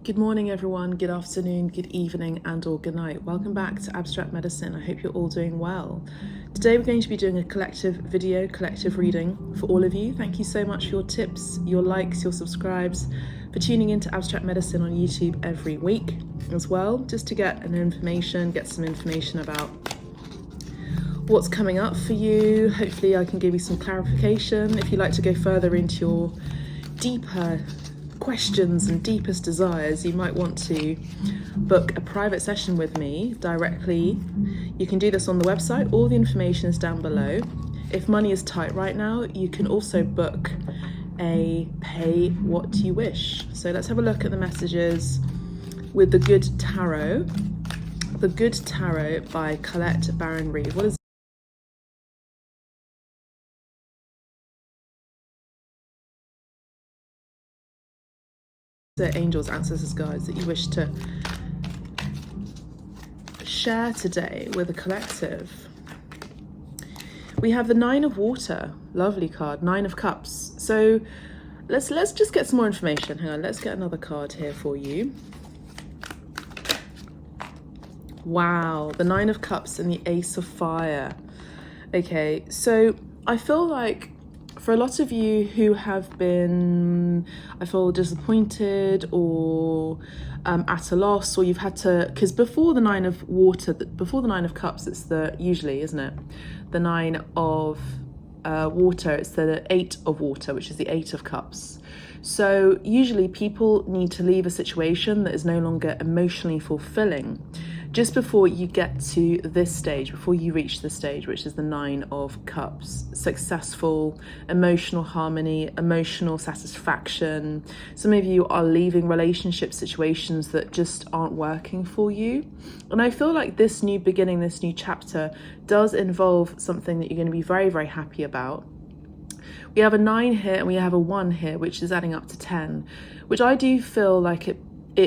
Good morning, everyone. Good afternoon, good evening, and/or good night. Welcome back to Abstract Medicine. I hope you're all doing well. Today, we're going to be doing a collective video, collective reading for all of you. Thank you so much for your tips, your likes, your subscribes, for tuning into Abstract Medicine on YouTube every week as well, just to get some information about what's coming up for you. Hopefully, I can give you some clarification. If you'd like to go further into your deeper questions and deepest desires, you might want to book a private session with me directly. You can do this on the website. All the information is down below. If money is tight right now, you can also book a pay what you wish. So let's have a look at the messages with the Good Tarot. The Good Tarot by Colette Baron-Reid. What is the angels, ancestors, guides that you wish to share today with the collective? We have the Nine of Water, lovely card, Nine of Cups. So let's just get some more information. Hang on, let's get another card here for you. Wow, the Nine of Cups and the Ace of Fire. Okay, so I feel like for a lot of you who have been, I feel, disappointed or at a loss, or you've had to, because before the Nine of Water, before the Nine of Cups, it's usually, isn't it? The Nine of Water, it's the Eight of Water, which is the Eight of Cups. So usually people need to leave a situation that is no longer emotionally fulfilling just before you get to this stage, before you reach the stage, which is the Nine of Cups. Successful, emotional harmony, emotional satisfaction. Some of you are leaving relationship situations that just aren't working for you. And I feel like this new beginning, this new chapter does involve something that you're going to be very, very happy about. We have a 9 here and we have a 1 here, which is adding up to 10, which I do feel like it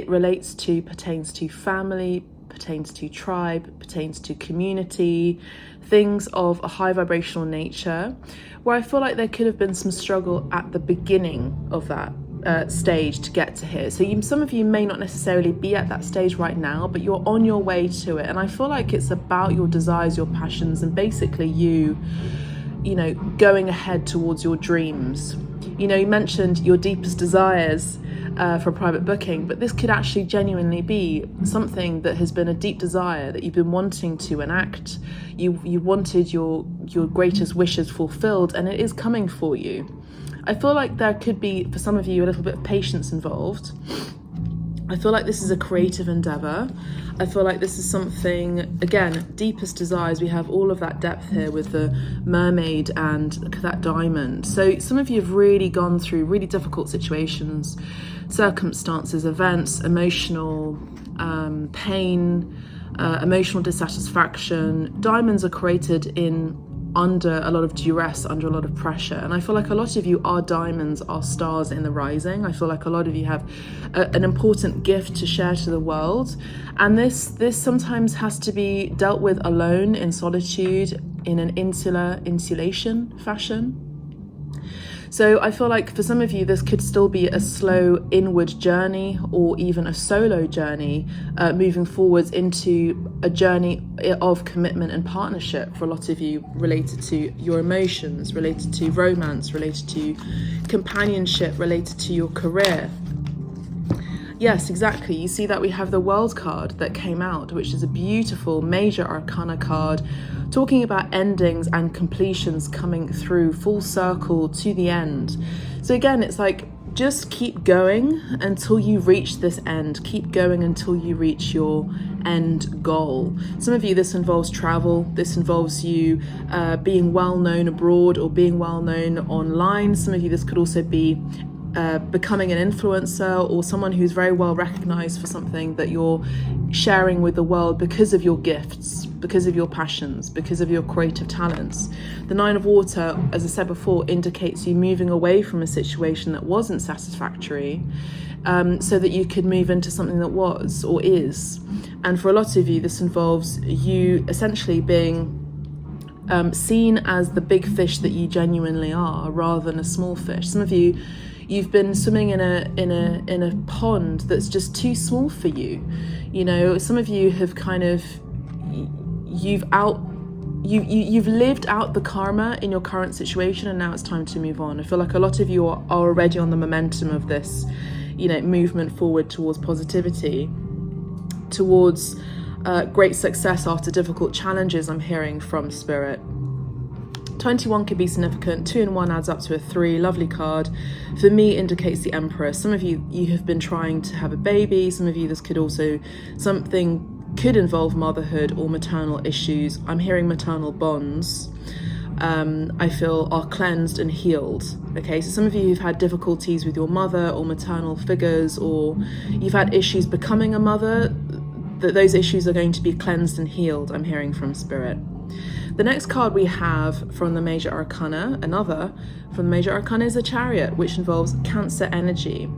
pertains to family, pertains to tribe, pertains to community, things of a high vibrational nature, where I feel like there could have been some struggle at the beginning of that stage to get to here. So some of you may not necessarily be at that stage right now, but you're on your way to it. And I feel like it's about your desires, your passions, and basically you know, going ahead towards your dreams. You know, you mentioned your deepest desires for a private booking, but this could actually genuinely be something that has been a deep desire that you've been wanting to enact. You wanted your greatest wishes fulfilled, and it is coming for you. I feel like there could be, for some of you, a little bit of patience involved. I feel like this is a creative endeavor. I feel like this is something, again, deepest desires. We have all of that depth here with the mermaid and that diamond. So some of you have really gone through really difficult situations, circumstances, events, emotional pain, emotional dissatisfaction. Diamonds are created under a lot of duress, under a lot of pressure. And I feel like a lot of you are diamonds, are stars in the rising. I feel like a lot of you have an important gift to share to the world. And this sometimes has to be dealt with alone, in solitude, in an insulation fashion. So I feel like for some of you, this could still be a slow inward journey, or even a solo journey, moving forwards into a journey of commitment and partnership for a lot of you, related to your emotions, related to romance, related to companionship, related to your career. Yes, exactly. You see that we have the World card that came out, which is a beautiful major arcana card, talking about endings and completions coming through full circle to the end. So again, it's like, just keep going until you reach this end. Keep going until you reach your end goal. Some of you, this involves travel. This involves you being well known abroad or being well known online. Some of you, this could also be becoming an influencer, or someone who's very well recognized for something that you're sharing with the world because of your gifts, because of your passions, because of your creative talents. The Nine of Water, as I said before, indicates you moving away from a situation that wasn't satisfactory, so that you could move into something that was or is. And for a lot of you, this involves you essentially being seen as the big fish that you genuinely are, rather than a small fish. Some of you, You've been swimming in a pond that's just too small for you. You know, some of you have kind of, you've lived out the karma in your current situation, and now it's time to move on. I feel like a lot of you are already on the momentum of this, you know, movement forward towards positivity, towards great success after difficult challenges. I'm hearing from Spirit. 21 could be significant. 2 and 1 adds up to a 3. Lovely card. For me, indicates the Emperor. Some of you have been trying to have a baby. Some of you, this could also, something could involve motherhood or maternal issues. I'm hearing maternal bonds, I feel, are cleansed and healed. Okay, so some of you have had difficulties with your mother or maternal figures, or you've had issues becoming a mother, that those issues are going to be cleansed and healed. I'm hearing from Spirit. The next card we have from the Major Arcana, another from the Major Arcana, is a Chariot, which involves Cancer energy.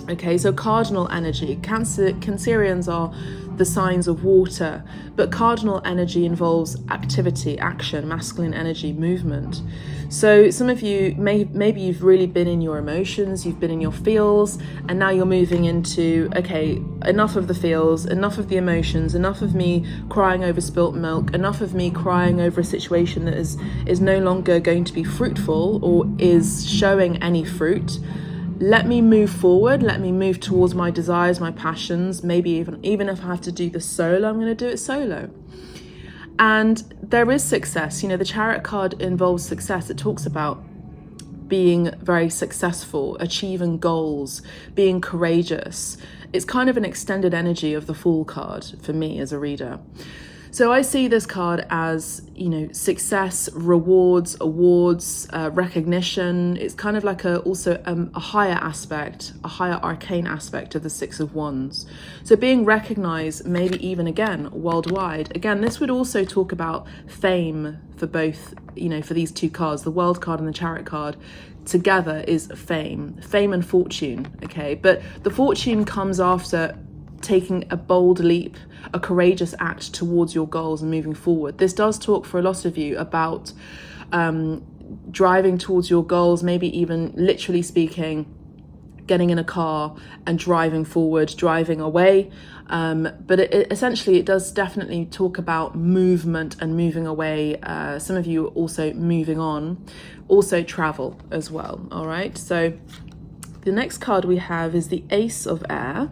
Okay, so cardinal energy. Cancerians are the signs of water, but cardinal energy involves activity, action, masculine energy, movement. So some of you, maybe you've really been in your emotions, you've been in your feels, and now you're moving into, okay, enough of the feels, enough of the emotions, enough of me crying over spilt milk, enough of me crying over a situation that is no longer going to be fruitful or is showing any fruit. Let me move forward. Let me move towards my desires, my passions. Maybe even if I have to do this solo, I'm going to do it solo. And there is success. You know, the Chariot card involves success. It talks about being very successful, achieving goals, being courageous. It's kind of an extended energy of the Fool card for me as a reader. So I see this card as, you know, success, rewards, awards, recognition. It's kind of like also a higher aspect, a higher arcane aspect of the Six of Wands. So being recognized, maybe even again, worldwide. Again, this would also talk about fame for both, you know, for these two cards, the World card and the Chariot card. Together is fame and fortune, okay? But the fortune comes after taking a bold leap, a courageous act towards your goals and moving forward. This does talk for a lot of you about driving towards your goals, maybe even literally speaking, getting in a car and driving forward, driving away. But essentially it does definitely talk about movement and moving away. Some of you also moving on, also travel as well. All right, so the next card we have is the Ace of Air.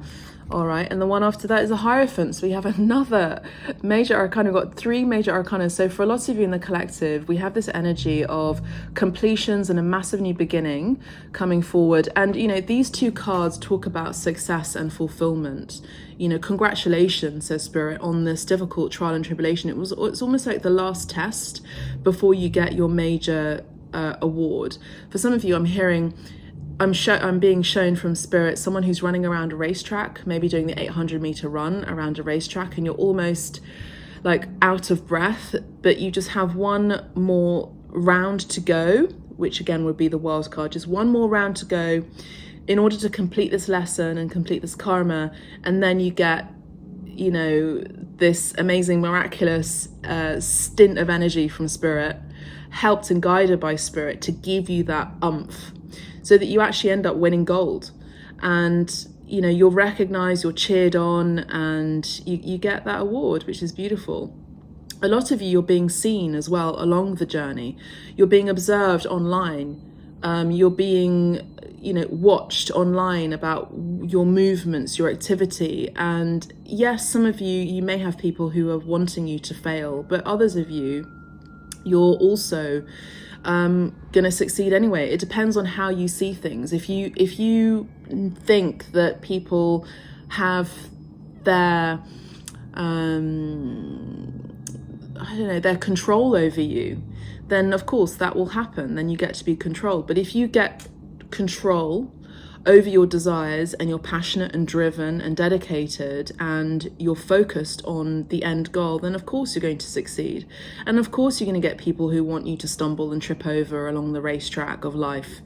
All right, and the one after that is a Hierophant. So we have another Major Arcana. We've got 3 Major Arcana. So for a lot of you in the collective, we have this energy of completions and a massive new beginning coming forward. And, you know, these 2 cards talk about success and fulfillment. You know, congratulations, says Spirit, on this difficult trial and tribulation. It's almost like the last test before you get your major award. For some of you, I'm hearing, I'm being shown from Spirit, someone who's running around a racetrack, maybe doing the 800-meter run around a racetrack, and you're almost like out of breath, but you just have one more round to go, which again would be the World card, just one more round to go in order to complete this lesson and complete this karma. And then you get, you know, this amazing, miraculous stint of energy from Spirit, helped and guided by Spirit to give you that oomph, so that you actually end up winning gold. And, you know, you're recognized, you're cheered on, and you get that award, which is beautiful. A lot of you, you're being seen as well along the journey. You're being observed online. You're being, you know, watched online about your movements, your activity. And yes, some of you may have people who are wanting you to fail, but others of you, you're also gonna succeed anyway. It depends on how you see things. If you think that people have their I don't know, their control over you, then of course that will happen. Then you get to be controlled. But if you get control over your desires and you're passionate and driven and dedicated and you're focused on the end goal, then of course you're going to succeed. And of course you're going to get people who want you to stumble and trip over along the racetrack of life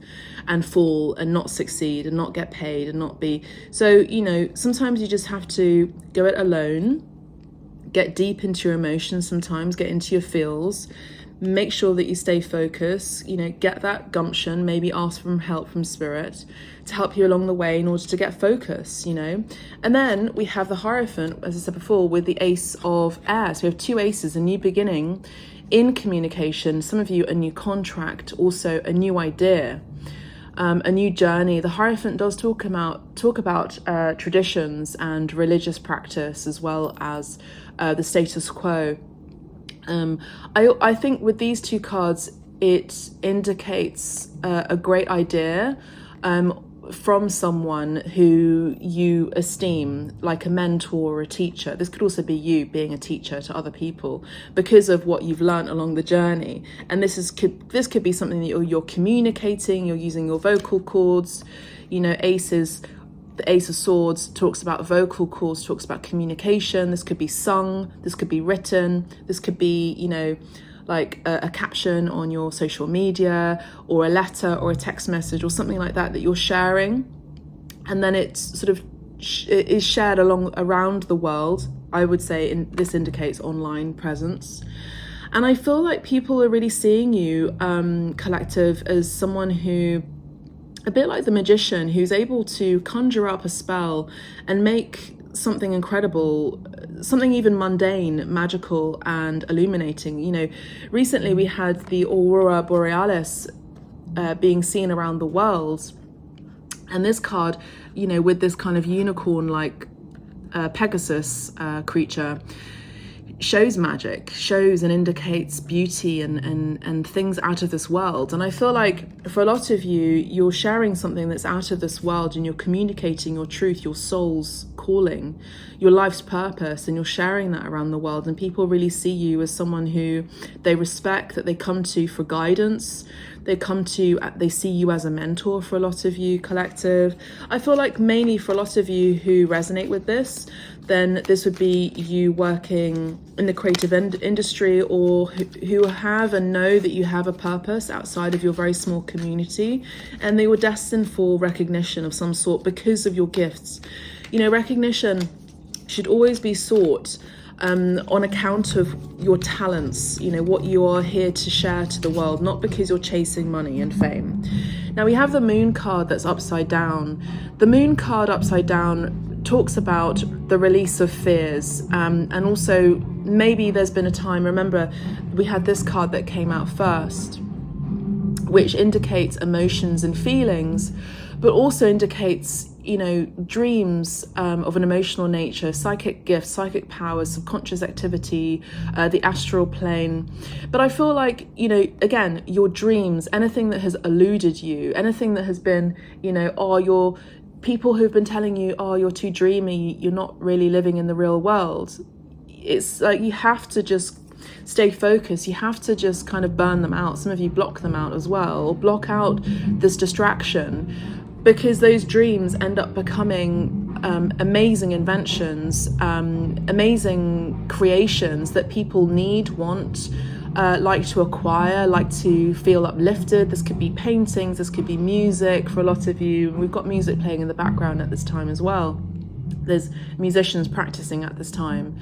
and fall and not succeed and not get paid and not be. So, you know, sometimes you just have to go it alone, get deep into your emotions sometimes, get into your feels, make sure that you stay focused, you know, get that gumption, maybe ask for help from spirit to help you along the way in order to get focus, you know. And then we have the Hierophant, as I said before, with the Ace of Air. So we have two aces, a new beginning in communication, some of you a new contract, also a new idea, a new journey. The Hierophant does talk about traditions and religious practice, as well as the status quo. I think with these two cards, it indicates a great idea from someone who you esteem, like a mentor or a teacher. This could also be you being a teacher to other people because of what you've learned along the journey. And this could be something that you're communicating, you're using your vocal cords. You know, the Ace of Swords talks about vocal cords, talks about communication. This could be sung, this could be written, this could be, you know, like a caption on your social media, or a letter or a text message or something like that you're sharing, and then it's sort of is shared around the world. I would say this indicates online presence. And I feel like people are really seeing you, collective, as someone who, a bit like the magician, who's able to conjure up a spell and make something incredible, something even mundane, magical and illuminating. You know, recently we had the Aurora Borealis being seen around the world, and this card, you know, with this kind of unicorn like Pegasus creature, shows magic, shows and indicates beauty and things out of this world. And I feel like for a lot of you, you're sharing something that's out of this world, and you're communicating your truth, your soul's calling, your life's purpose, and you're sharing that around the world. And people really see you as someone who they respect, that they come to for guidance. They see you as a mentor for a lot of you, collective. I feel like mainly for a lot of you who resonate with this, then this would be you working in the creative industry, or who have and know that you have a purpose outside of your very small community, and they were destined for recognition of some sort because of your gifts. You know, recognition should always be sought on account of your talents, you know, what you are here to share to the world, not because you're chasing money and fame. Now we have the Moon card that's upside down. The Moon card upside down talks about the release of fears, and also maybe there's been a time, remember we had this card that came out first, which indicates emotions and feelings, but also indicates, you know, dreams of an emotional nature, psychic gifts, psychic powers, subconscious activity, the astral plane. But I feel like, you know, again, your dreams, anything that has eluded you, anything that has been, you know, your people who've been telling you, oh, you're too dreamy, you're not really living in the real world. It's like you have to just stay focused. You have to just kind of burn them out. Some of you block them out as well, or block out this distraction, because those dreams end up becoming amazing inventions, amazing creations that people need, want, like to acquire, like to feel uplifted. This could be paintings, this could be music for a lot of you. We've got music playing in the background at this time as well. There's musicians practicing at this time.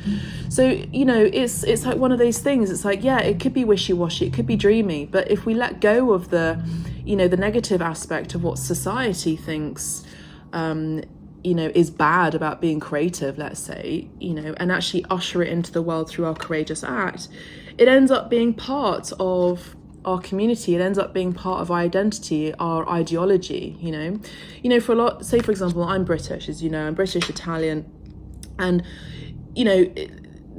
So, you know, it's like one of those things. It's like, yeah, it could be wishy-washy, it could be dreamy, but if we let go of the, you know, the negative aspect of what society thinks, you know, is bad about being creative, let's say, you know, and actually usher it into the world through our courageous act, it ends up being part of our community. It ends up being part of our identity, our ideology, you know, for a lot, say for example, I'm British, as you know, I'm British, Italian, and, you know,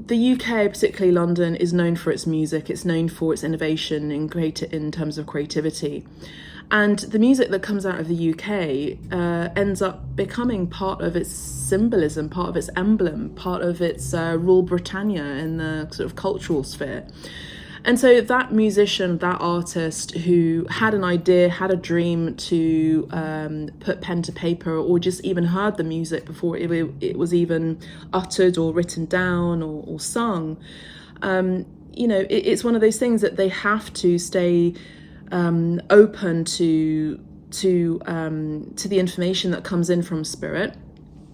the UK, particularly London, is known for its music. It's known for its innovation in terms of creativity. And the music that comes out of the UK ends up becoming part of its symbolism, part of its emblem, part of its Rule Britannia in the sort of cultural sphere. And so that musician, that artist who had an idea, had a dream to put pen to paper, or just even heard the music before it was even uttered or written down or sung, you know, it's one of those things that they have to stay open to the information that comes in from spirit.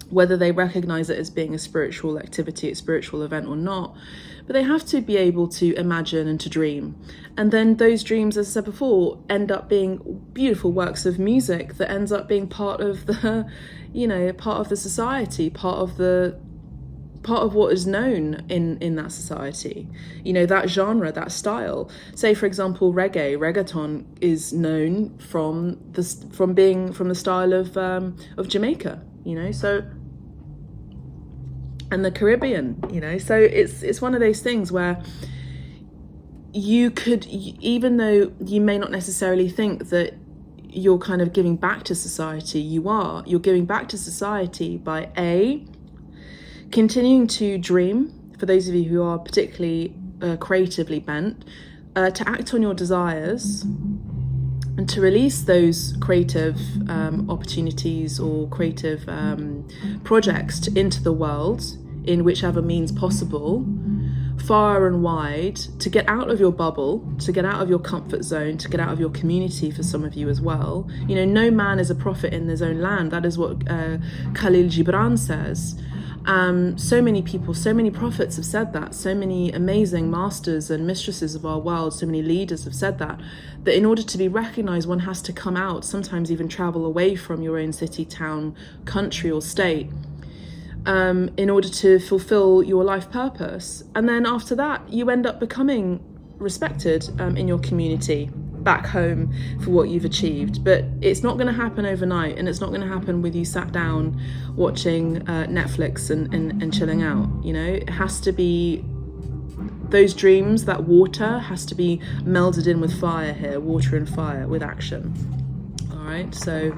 whether they recognize it as being a spiritual activity, a spiritual event or not. But they have to be able to imagine and to dream. And then those dreams, as I said before, end up being beautiful works of music that ends up being part of the, part of the society, part of what is known in that society, that genre, that style. Say, for example, reggaeton is known from the style of Jamaica, so, and the Caribbean, so it's one of those things where you could, even though you may not necessarily think that you're kind of giving back to society, you're giving back to society by continuing to dream, for those of you who are particularly creatively bent, to act on your desires and to release those creative opportunities or creative projects into the world in whichever means possible, far and wide, to get out of your bubble, to get out of your comfort zone, to get out of your community, for some of you as well. No man is a prophet in his own land. That is what Khalil Gibran says. So many people, so many prophets have said that. So many amazing masters and mistresses of our world, so many leaders have said that in order to be recognized, one has to come out, sometimes even travel away from your own city, town, country or state, in order to fulfill your life purpose. And then after that, you end up becoming respected in your community back home for what you've achieved. But it's not going to happen overnight, and it's not going to happen with you sat down watching Netflix and chilling out. It has to be those dreams, that water has to be melded in with fire here, water and fire with action. All right, so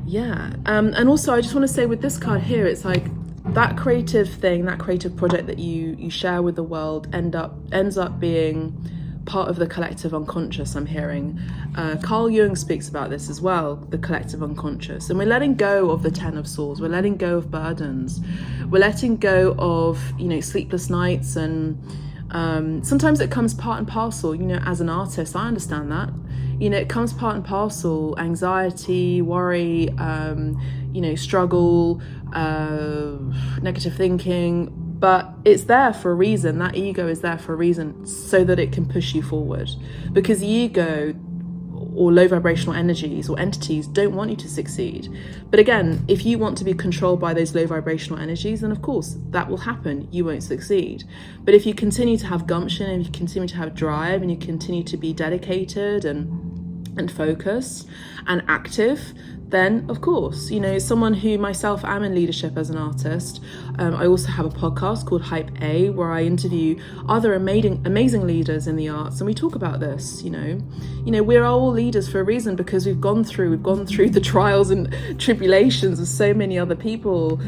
yeah, and also I just want to say with this card here, it's like that creative thing, that creative project that you share with the world ends up being part of the collective unconscious. I'm hearing Carl Jung speaks about this as well, the collective unconscious, and we're letting go of the 10 of Swords, we're letting go of burdens, we're letting go of sleepless nights, and sometimes it comes part and parcel. As an artist, I understand that. It comes part and parcel, anxiety, worry, struggle, negative thinking, but it's there for a reason. That ego is there for a reason, so that it can push you forward, because the ego or low vibrational energies or entities don't want you to succeed. But again, if you want to be controlled by those low vibrational energies, then of course that will happen, you won't succeed. But if you continue to have gumption, and you continue to have drive, and you continue to be dedicated and focused and active, then of course, someone who myself am in leadership as an artist, I also have a podcast called Hype A, where I interview other amazing leaders in the arts, and we talk about this. We're all leaders for a reason, because we've gone through the trials and tribulations of so many other people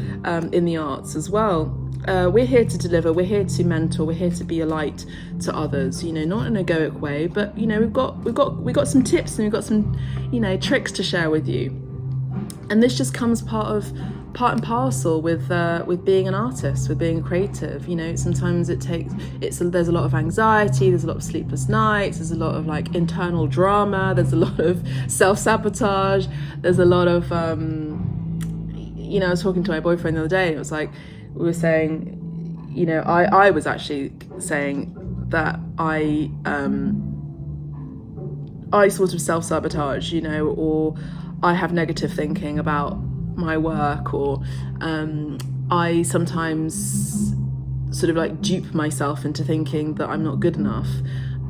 in the arts as well. We're here to deliver, we're here to mentor, we're here to be a light to others, not in an egoic way, but we've got some tips, and we've got some tricks to share with you. And this just comes part and parcel with being an artist, with being creative. Sometimes there's a lot of anxiety, there's a lot of sleepless nights, there's a lot of internal drama, there's a lot of self-sabotage, there's a lot of I was talking to my boyfriend the other day, and it was like, we were saying, I was actually saying that I sort of self-sabotage, or I have negative thinking about my work, or I sometimes sort of dupe myself into thinking that I'm not good enough.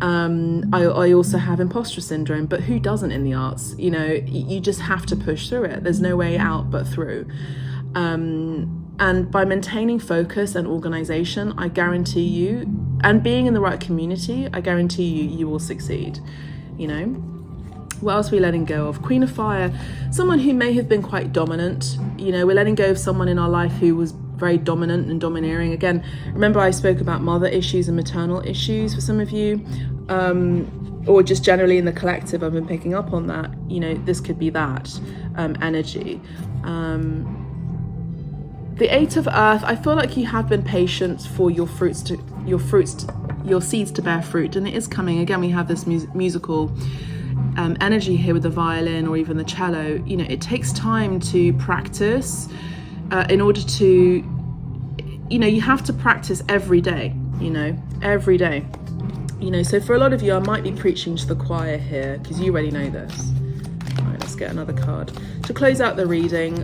I also have imposter syndrome, but who doesn't in the arts? You just have to push through it. There's no way out but through. And by maintaining focus and organization, I guarantee you, and being in the right community, I guarantee you will succeed. What else are we letting go of? Queen of Fire, someone who may have been quite dominant. We're letting go of someone in our life who was very dominant and domineering. Again, remember I spoke about mother issues and maternal issues for some of you, or just generally in the collective, I've been picking up on that. This could be that energy. The Eight of Earth, I feel like you have been patient for your seeds to bear fruit, and it is coming. Again, we have this musical energy here with the violin or even the cello. It takes time to practice, in order to, you have to practice every day, every day. So for a lot of you, I might be preaching to the choir here because you already know this. All right, let's get another card. To close out the reading,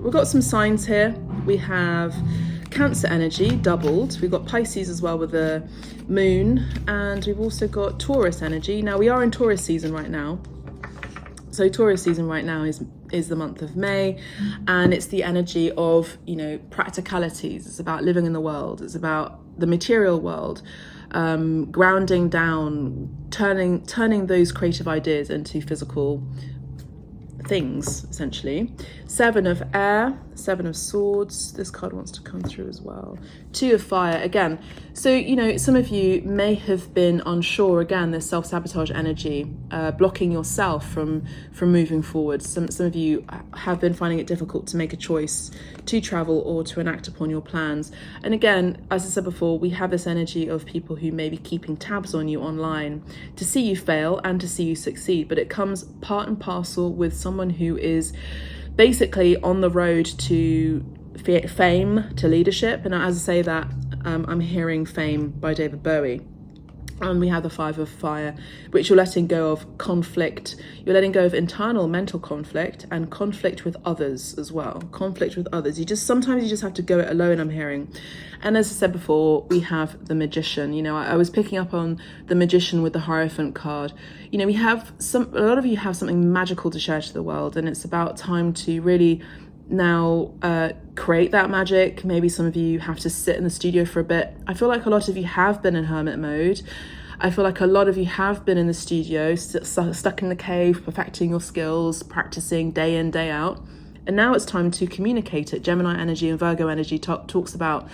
we've got some signs here. We have Cancer energy doubled. We've got Pisces as well with the moon, and we've also got Taurus energy. Now we are in Taurus season right now. So Taurus season right now is the month of May, and it's the energy of, practicalities. It's about living in the world. It's about the material world, grounding down, turning those creative ideas into physical things, essentially. 7 of air, 7 of swords. This card wants to come through as well. 2 of fire again. So, some of you may have been unsure. Again, there's self-sabotage energy, blocking yourself from moving forward. Some of you have been finding it difficult to make a choice to travel or to enact upon your plans. And again, as I said before, we have this energy of people who may be keeping tabs on you online to see you fail and to see you succeed. But it comes part and parcel with someone who is basically on the road to fame, to leadership. And as I say that, I'm hearing Fame by David Bowie. And we have the 5 of fire, which you're letting go of conflict. You're letting go of internal mental conflict and conflict with others as well. Conflict with others. Sometimes you just have to go it alone, I'm hearing. And as I said before, we have the Magician. I was picking up on the Magician with the Hierophant card. We have a lot of you have something magical to share to the world, and it's about time to really now create that magic. Maybe some of you have to sit in the studio for a bit. I feel like a lot of you have been in hermit mode. I feel like a lot of you have been in the studio, stuck in the cave, perfecting your skills, practicing day in, day out. And now it's time to communicate it. Gemini energy and Virgo energy talks about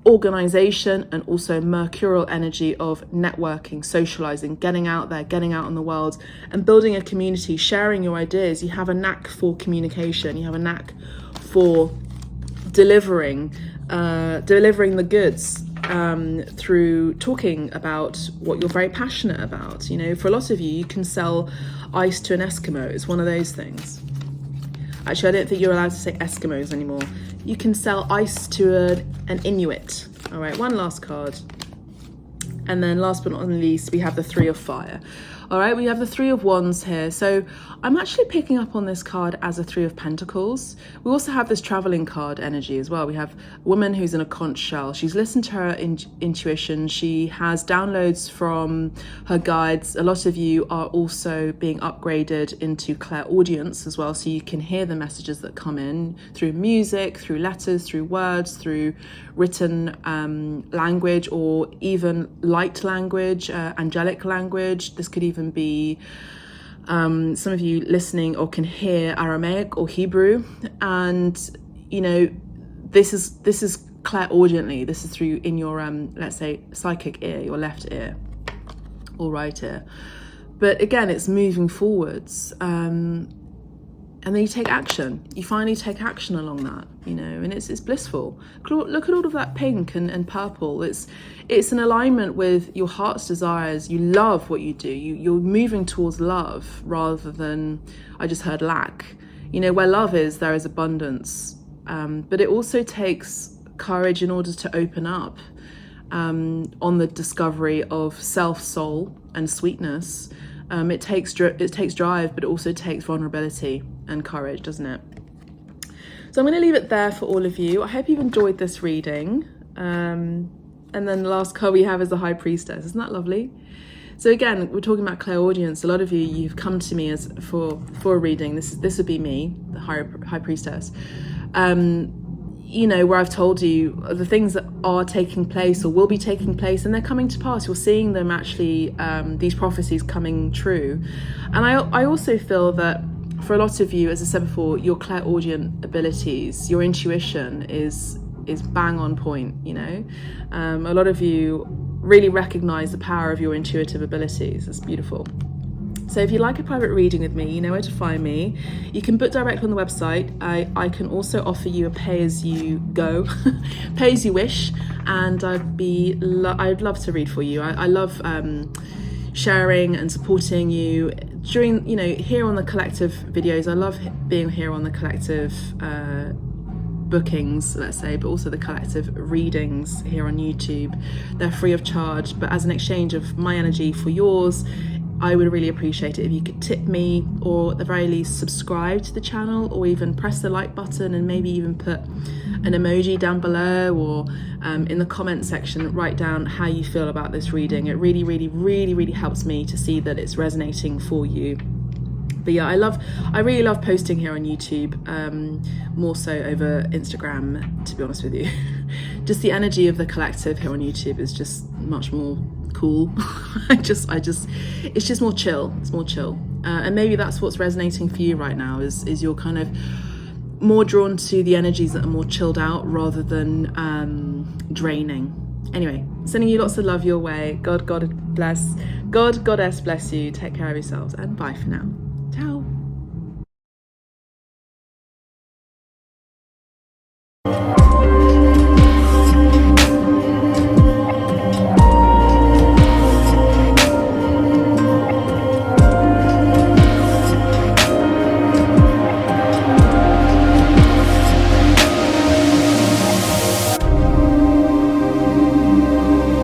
organization, and also Mercurial energy of networking, socializing, getting out there, getting out in the world and building a community, sharing your ideas. You have a knack for communication. You have a knack for delivering the goods through talking about what you're very passionate about. For a lot of you, you can sell ice to an Eskimo. It's one of those things. Actually, I don't think you're allowed to say Eskimos anymore. You can sell ice to an Inuit. All right, one last card. And then last but not least, we have the 3 of fire. All right, we have the 3 of wands here. So I'm actually picking up on this card as a 3 of pentacles. We also have this traveling card energy as well. We have a woman who's in a conch shell. She's listened to her intuition. She has downloads from her guides. A lot of you are also being upgraded into clairaudience as well. So you can hear the messages that come in through music, through letters, through words, through written language, or even light language, angelic language. This could even be some of you listening or can hear Aramaic or Hebrew. And this is clairaudiently. This is through in your let's say psychic ear, your left ear or right ear. But again, it's moving forwards, and then you take action. You finally take action along that, and it's blissful. Look at all of that pink and purple. It's an alignment with your heart's desires. You love what you do. You're moving towards love rather than, I just heard, lack. Where love is, there is abundance. But it also takes courage in order to open up on the discovery of self, soul, and sweetness. It takes drive, but it also takes vulnerability and courage, doesn't it? So I'm going to leave it there for all of you. I hope you've enjoyed this reading. And then the last card we have is the High Priestess. Isn't that lovely? So again, we're talking about clairaudience. A lot of you've come to me as for a reading. This would be me, the High Priestess. Where I've told you the things that are taking place or will be taking place, and they're coming to pass. You're seeing them actually, these prophecies coming true. And I also feel that for a lot of you, as I said before, your clairaudient abilities, your intuition is bang on point. A lot of you really recognize the power of your intuitive abilities. It's beautiful. So if you'd like a private reading with me, you know where to find me. You can book directly on the website. I can also offer you a pay-as-you-go, pay-as-you-wish, and I'd love to read for you. I love sharing and supporting you during, here on the collective videos. I love being here on the collective bookings, let's say, but also the collective readings here on YouTube. They're free of charge, but as an exchange of my energy for yours, I would really appreciate it if you could tip me, or at the very least subscribe to the channel, or even press the like button and maybe even put an emoji down below, or in the comment section write down how you feel about this reading. It really, really, really, really helps me to see that it's resonating for you. But yeah, I really love posting here on YouTube, more so over Instagram, to be honest with you. Just the energy of the collective here on YouTube is just much more cool. it's just more chill. It's more chill. And maybe that's what's resonating for you right now, is you're kind of more drawn to the energies that are more chilled out rather than draining. Anyway, sending you lots of love your way. God, Goddess bless you. Take care of yourselves, and bye for now. Ciao.